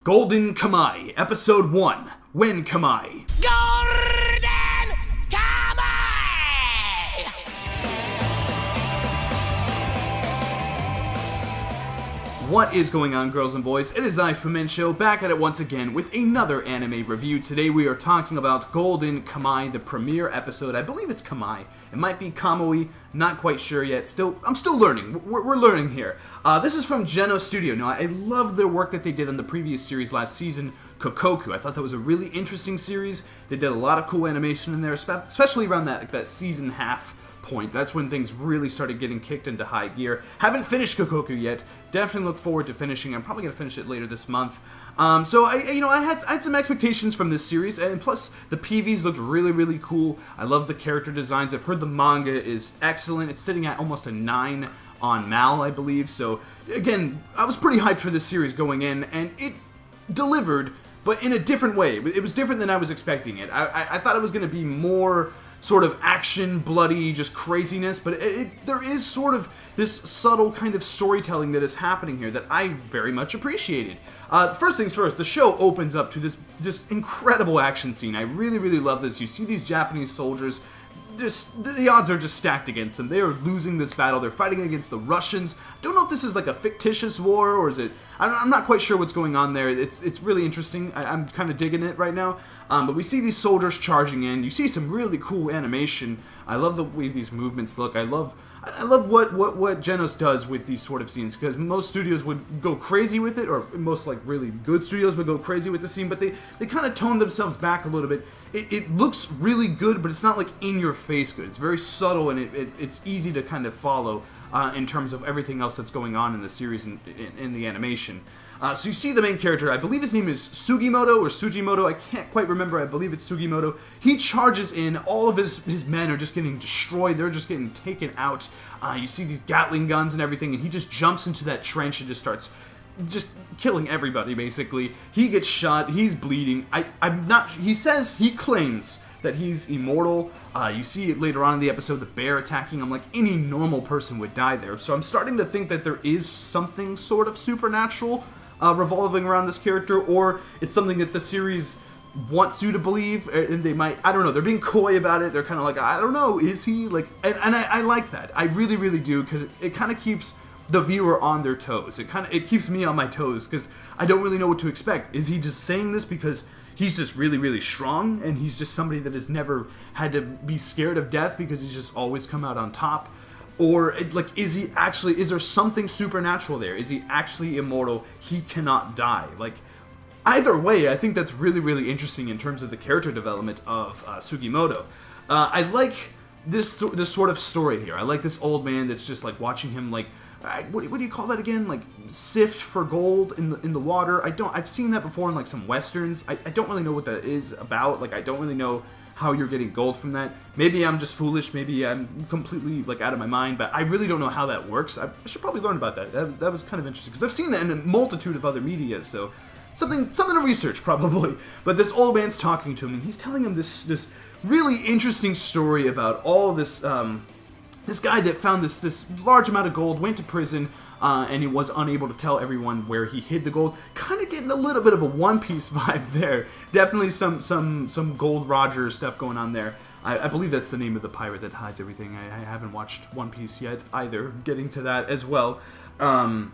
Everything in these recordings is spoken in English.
Golden Kamuy, Episode 1, Wenkamuy. Golden Kamuy! What is going on, girls and boys? It is I, Fumencho, back at it once again with another anime review. Today we are talking about Golden Kamuy, the premiere episode. I believe it's Kamuy. It might be Kamui, not quite sure yet. I'm still learning. We're learning here. This is from Geno Studio. Now, I love their work that they did on the previous series last season, Kokoku. I thought that was a really interesting series. They did a lot of cool animation in there, especially around that season half point. That's when things really started getting kicked into high gear. Haven't finished Kokoku yet. Definitely look forward to finishing. I'm probably gonna finish it later this month. So I had some expectations from this series, and plus the PVs looked really cool. I love the character designs. I've heard the manga is excellent. It's sitting at almost a 9 on Mal, I believe. So again, I was pretty hyped for this series going in, and it delivered, but in a different way. It was different than I was expecting it. I thought it was gonna be more sort of action, bloody, just craziness, but there is sort of this subtle kind of storytelling that is happening here that I very much appreciated. First things first, the show opens up to this just incredible action scene. I really love this. You see these Japanese soldiers, the odds are just stacked against them. They are losing this battle. They're fighting against the Russians. Don't know if this is like a fictitious war or is it... I'm not quite sure what's going on there. It's really interesting. I'm kind of digging it right now. But we see these soldiers charging in. You see some really cool animation. I love the way these movements look. I love what Genos does with these sort of scenes, because most studios would go crazy with it, or most like really good studios would go crazy with the scene, but they kind of tone themselves back a little bit. It looks really good, but it's not like in your face good. It's very subtle, and it's easy to kind of follow in terms of everything else that's going on in the series and in the animation. So you see the main character, I believe his name is Sugimoto or Sugimoto, I can't quite remember, I believe it's Sugimoto. He charges in, all of his men are just getting destroyed, they're just getting taken out. You see these Gatling guns and everything, and he just jumps into that trench and just starts just killing everybody, basically. He gets shot, he's bleeding. He claims that he's immortal. You see it later on in the episode, the bear attacking him like any normal person would die there. So I'm starting to think that there is something sort of supernatural revolving around this character, or it's something that the series wants you to believe, and they might, I don't know, they're being coy about it. They're kind of like, I don't know, is he? Like, and I like that. I really do, because it kind of keeps the viewer on their toes. It keeps me on my toes, because I don't really know what to expect. Is he just saying this because he's just really strong, and he's just somebody that has never had to be scared of death because he's just always come out on top? Or, like, is there something supernatural there? Is he actually immortal? He cannot die. Like, either way, I think that's really interesting in terms of the character development of Sugimoto. I like this sort of story here. I like this old man that's just, like, watching him, like, what do you call that again? Like, sift for gold in the water. I've seen that before in, like, some westerns. I don't really know what that is about. Like, I don't really know how you're getting gold from that. Maybe I'm just foolish, maybe I'm completely like out of my mind, but I really don't know how that works. I should probably learn about that. That was kind of interesting, because I've seen that in a multitude of other media, so something to research probably. But this old man's talking to him, and he's telling him this really interesting story about all this this guy that found this large amount of gold, went to prison, and he was unable to tell everyone where he hid the gold. Kind of getting a little bit of a One Piece vibe there. Definitely some Gold Roger stuff going on there. I believe that's the name of the pirate that hides everything. I haven't watched One Piece yet either. Getting to that as well. But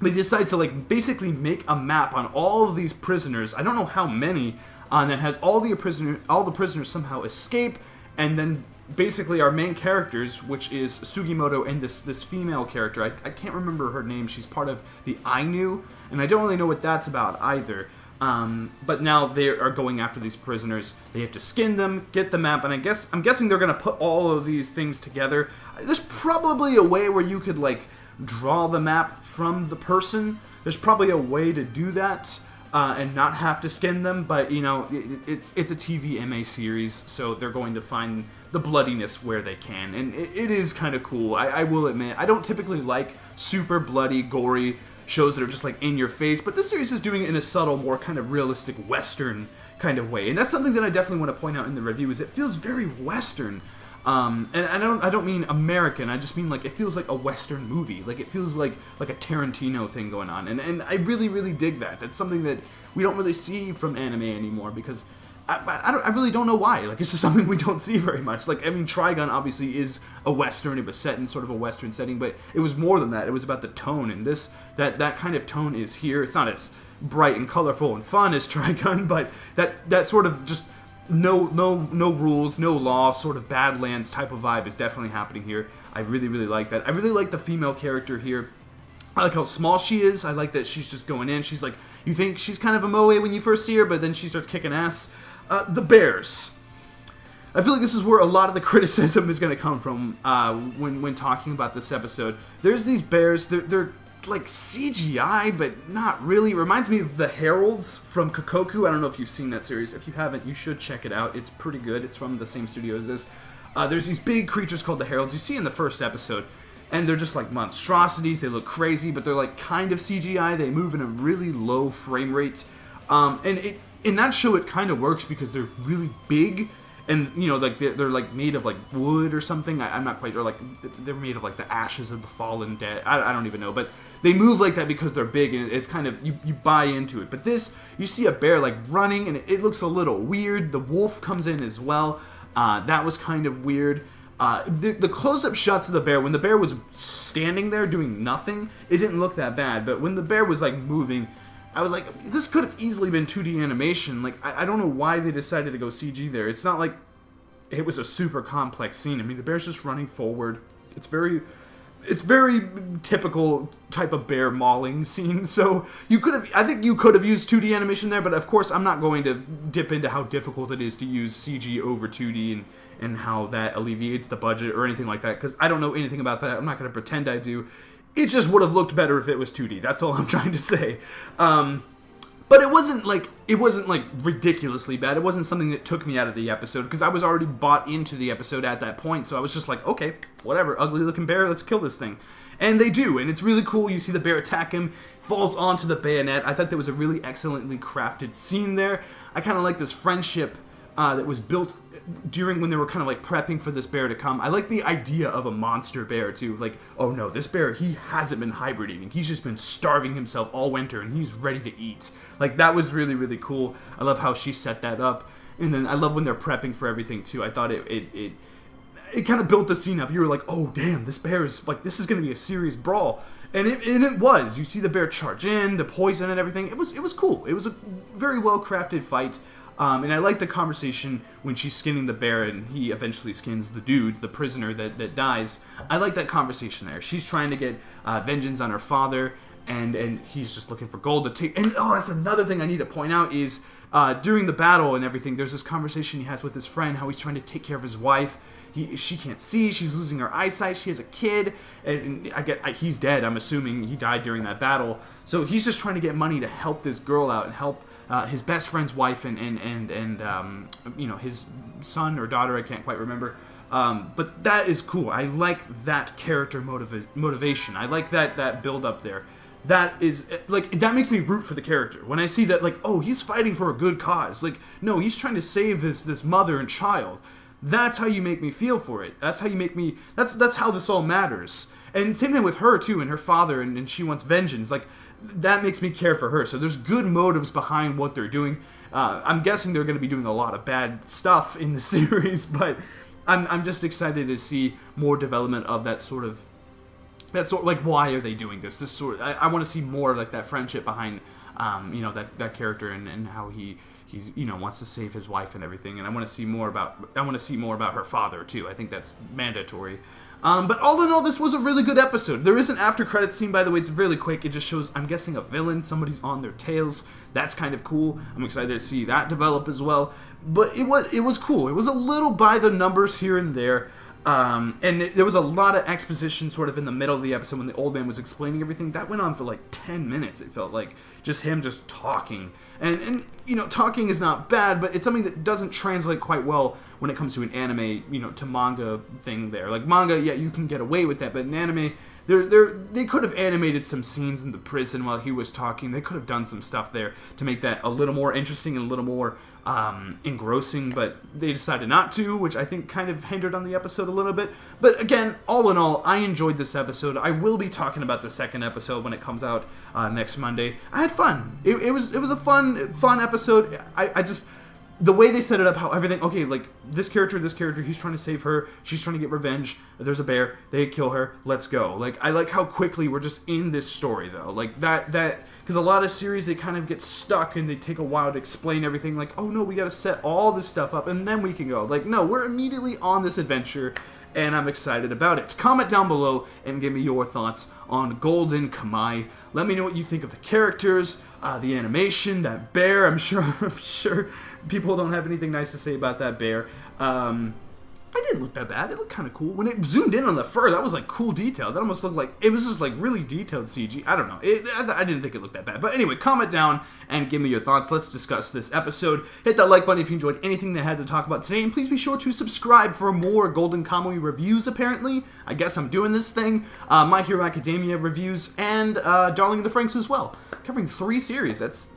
he decides to like basically make a map on all of these prisoners. I don't know how many. That has all the prisoners somehow escape, and then basically our main characters, which is Sugimoto and this female character, I can't remember her name, she's part of the Ainu, and I don't really know what that's about either, but now they are going after these prisoners. They have to skin them, get the map, and I'm guessing they're going to put all of these things together. There's probably a way where you could like draw the map from the person. There's probably a way to do that, and not have to skin them, but you know, it's a TV MA series, so they're going to find the bloodiness where they can, and it is kind of cool. I will admit, I don't typically like super bloody, gory shows that are just like in your face, but this series is doing it in a subtle, more kind of realistic Western kind of way, and that's something that I definitely want to point out in the review, is it feels very Western. And I don't mean American. I just mean like it feels like a Western movie. Like it feels like a Tarantino thing going on. And I really, really dig that. It's something that we don't really see from anime anymore because I really don't know why. Like it's just something we don't see very much. Like I mean, Trigun obviously is a Western. It was set in sort of a Western setting, but it was more than that. It was about the tone, and that kind of tone is here. It's not as bright and colorful and fun as Trigun, but that sort of just no rules, no law, sort of Badlands type of vibe is definitely happening here. I really, really like that. I really like the female character here. I like how small she is. I like that she's just going in. She's like, you think she's kind of a moe when you first see her, but then she starts kicking ass. The bears. I feel like this is where a lot of the criticism is going to come from when talking about this episode. There's these bears. They're like CGI, but not really. It reminds me of the Heralds from Kokoku. I don't know if you've seen that series. If you haven't, you should check it out. It's pretty good. It's from the same studio as this. There's these big creatures called the Heralds. You see in the first episode, and they're just like monstrosities. They look crazy, but they're like kind of CGI. They move in a really low frame rate, and in that show it kind of works because they're really big. And, you know, like, they're like, made of, like, wood or something. I'm not quite sure. Like, they're made of, like, the ashes of the fallen dead. I don't even know. But they move like that because they're big, and it's kind of, you buy into it. But this, you see a bear, like, running, and it looks a little weird. The wolf comes in as well. That was kind of weird. The close-up shots of the bear, when the bear was standing there doing nothing, it didn't look that bad. But when the bear was, like, moving, I was like, this could have easily been 2D animation. Like, I don't know why they decided to go CG there. It's not like it was a super complex scene. I mean, the bear's just running forward. It's very typical type of bear mauling scene. So I think you could have used 2D animation there, but of course I'm not going to dip into how difficult it is to use CG over 2D and how that alleviates the budget or anything like that, because I don't know anything about that. I'm not going to pretend I do. It just would have looked better if it was 2D. That's all I'm trying to say. But it wasn't like ridiculously bad. It wasn't something that took me out of the episode because I was already bought into the episode at that point. So I was just like, okay, whatever, ugly looking bear, let's kill this thing. And they do, and it's really cool. You see the bear attack him, falls onto the bayonet. I thought there was a really excellently crafted scene there. I kind of like this friendship that was built during when they were kind of like prepping for this bear to come. I like the idea of a monster bear too. Like, oh no, this bear, he hasn't been hibernating. He's just been starving himself all winter and he's ready to eat. Like, that was really, really cool. I love how she set that up. And then I love when they're prepping for everything too. I thought it kind of built the scene up. You were like, oh damn, this bear is like, this is going to be a serious brawl. And it was. You see the bear charge in, the poison and everything. It was cool. It was a very well crafted fight. And I like the conversation when she's skinning the bear and he eventually skins the dude, the prisoner that dies. I like that conversation there. She's trying to get vengeance on her father, and he's just looking for gold to take. And that's another thing I need to point out is during the battle and everything, there's this conversation he has with his friend, how he's trying to take care of his wife. She can't see. She's losing her eyesight. She has a kid, and he's dead. I'm assuming he died during that battle. So he's just trying to get money to help this girl out and help his best friend's wife and you know, his son or daughter, I can't quite remember. But that is cool. I like that character motivation. I like that build up there. That is like, that makes me root for the character when I see that, like, oh, he's fighting for a good cause. Like, no, he's trying to save this mother and child. That's how you make me feel for it. That's how you make me. That's how this all matters. And same thing with her too, and her father, and she wants vengeance. Like, that makes me care for her. So there's good motives behind what they're doing. I'm guessing they're going to be doing a lot of bad stuff in the series, but I'm just excited to see more development of that sort of, like, why are they doing this? This sort of, I want to see more of, like, that friendship behind, you know, that character and how he's, you know, wants to save his wife and everything. And I want to see more about her father too. I think that's mandatory. But all in all, this was a really good episode. There is an after credits scene, by the way. It's really quick. It just shows, I'm guessing, a villain. Somebody's on their tails. That's kind of cool. I'm excited to see that develop as well. But it was cool. It was a little by the numbers here and there. And there was a lot of exposition sort of in the middle of the episode when the old man was explaining everything. That went on for like 10 minutes, it felt like. Just him just talking. And you know, talking is not bad, but it's something that doesn't translate quite well when it comes to an anime, you know, to manga thing there. Like, manga, yeah, you can get away with that, but in anime, They could have animated some scenes in the prison while he was talking. They could have done some stuff there to make that a little more interesting and a little more engrossing, but they decided not to, which I think kind of hindered on the episode a little bit. But again, all in all, I enjoyed this episode. I will be talking about the second episode when it comes out next Monday. I had fun. It was a fun episode. I just, the way they set it up, how everything, okay, like this character, he's trying to save her, she's trying to get revenge, there's a bear, they kill her, let's go. Like, I like how quickly we're just in this story, though. Like, that, because a lot of series, they kind of get stuck and they take a while to explain everything, like, oh no, we gotta set all this stuff up and then we can go. Like, no, we're immediately on this adventure, and I'm excited about it. Comment down below and give me your thoughts on Golden Kamuy. Let me know what you think of the characters, the animation, that bear. I'm sure people don't have anything nice to say about that bear. It didn't look that bad. It looked kind of cool. When it zoomed in on the fur, that was like cool detail. That almost looked like, it was just like really detailed CG. I don't know. I didn't think it looked that bad. But anyway, comment down and give me your thoughts. Let's discuss this episode. Hit that like button if you enjoyed anything that I had to talk about today. And please be sure to subscribe for more Golden Kamuy reviews, apparently. I guess I'm doing this thing. My Hero Academia reviews and Darling in the Franxx as well. Covering 3 series. That's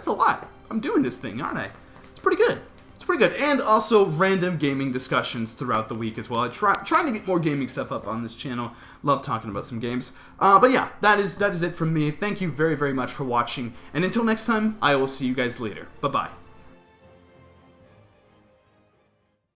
a lot. I'm doing this thing, aren't I? It's pretty good. It's pretty good. And also random gaming discussions throughout the week as well. I'm trying to get more gaming stuff up on this channel. Love talking about some games. But yeah, that is it from me. Thank you very, very much for watching. And until next time, I will see you guys later. Bye-bye.